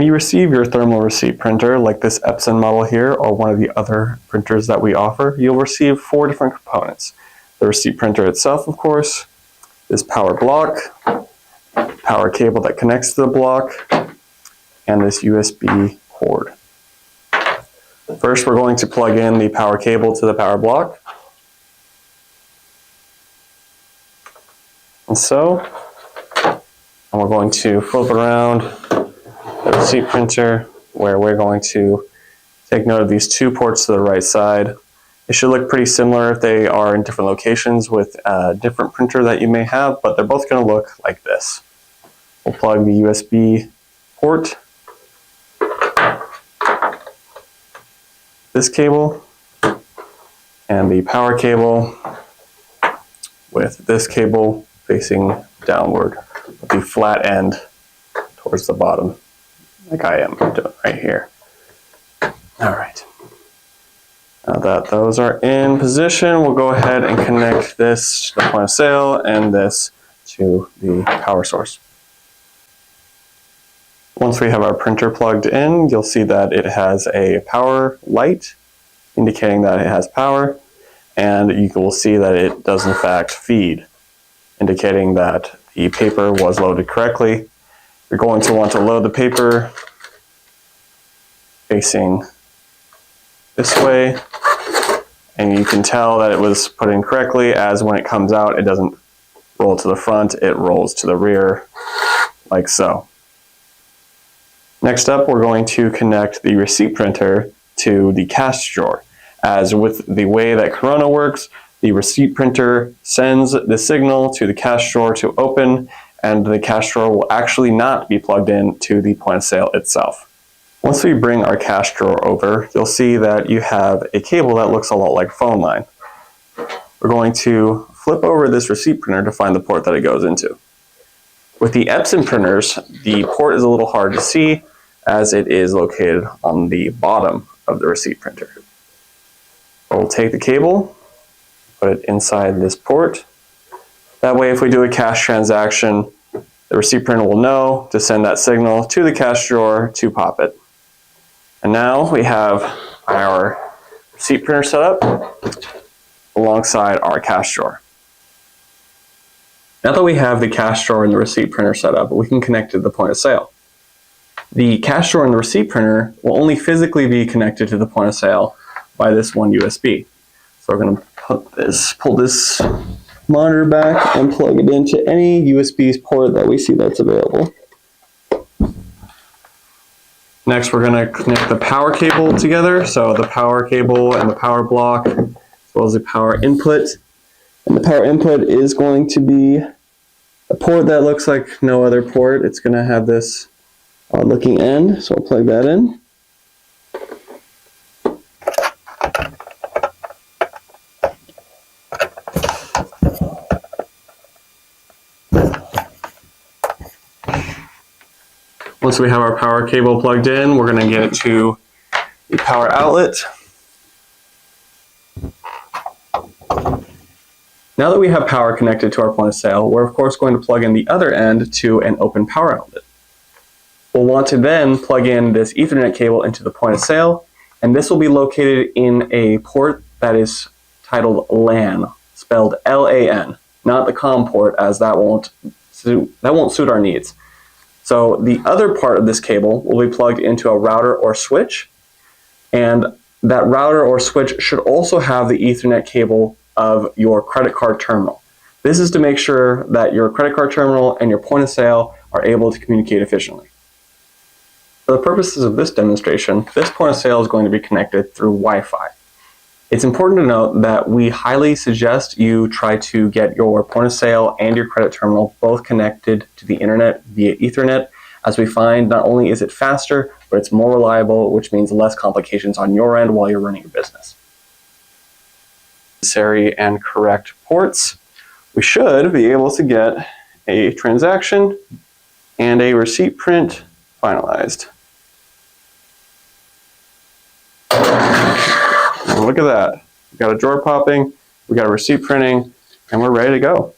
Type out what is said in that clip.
When you receive your thermal receipt printer, like this Epson model here or one of the other printers that we offer, you'll receive 4 different components. The receipt printer itself, of course, this power block, power cable that connects to the block, and this USB cord. First, we're going to plug in the power cable to the power block. And we're going to flip around the receipt printer where we're going to take note of these 2 ports to the right side. It should look pretty similar if they are in different locations with a different printer that you may have, but they're both going to look like this. We'll plug the USB port, this cable, and the power cable with this cable facing downward with the flat end towards the bottom, like I am doing right here. All right. Now that those are in position, we'll go ahead and connect this to the point of sale and this to the power source. Once we have our printer plugged in, you'll see that it has a power light indicating that it has power, and you will see that it does in fact feed, indicating that the paper was loaded correctly. You're going to want to load the paper facing this way, and you can tell that it was put in correctly, as when it comes out it doesn't roll to the front, it rolls to the rear like so. Next up, we're going to connect the receipt printer to the cash drawer. As with the way that Corona works, the receipt printer sends the signal to the cash drawer to open, and the cash drawer will actually not be plugged in to the point of sale itself. Once we bring our cash drawer over, you'll see that you have a cable that looks a lot like a phone line. We're going to flip over this receipt printer to find the port that it goes into. With the Epson printers, the port is a little hard to see as it is located on the bottom of the receipt printer. We'll take the cable, put it inside this port. That way, if we do a cash transaction, the receipt printer will know to send that signal to the cash drawer to pop it. And now we have our receipt printer set up alongside our cash drawer. Now that we have the cash drawer and the receipt printer set up, we can connect to the point of sale. The cash drawer and the receipt printer will only physically be connected to the point of sale by this one USB. So we're going to pull this monitor back and plug it into any USB port that we see that's available. Next, we're going to connect the power cable together. So the power cable and the power block, as well as the power input. And the power input is going to be a port that looks like no other port. It's going to have this odd looking end, so I'll plug that in. Once we have our power cable plugged in, we're going to get it to the power outlet. Now that we have power connected to our point of sale, we're of course going to plug in the other end to an open power outlet. We'll want to then plug in this Ethernet cable into the point of sale, and this will be located in a port that is titled LAN, spelled L-A-N, not the COM port, as that won't suit our needs. So the other part of this cable will be plugged into a router or switch, and that router or switch should also have the Ethernet cable of your credit card terminal. This is to make sure that your credit card terminal and your point of sale are able to communicate efficiently. For the purposes of this demonstration, this point of sale is going to be connected through Wi-Fi. It's important to note that we highly suggest you try to get your point of sale and your credit terminal both connected to the internet via Ethernet, as we find not only is it faster, but it's more reliable, which means less complications on your end while you're running your business. Necessary and correct ports, we should be able to get a transaction and a receipt print finalized. And look at that. We got a drawer popping, we got a receipt printing, and we're ready to go.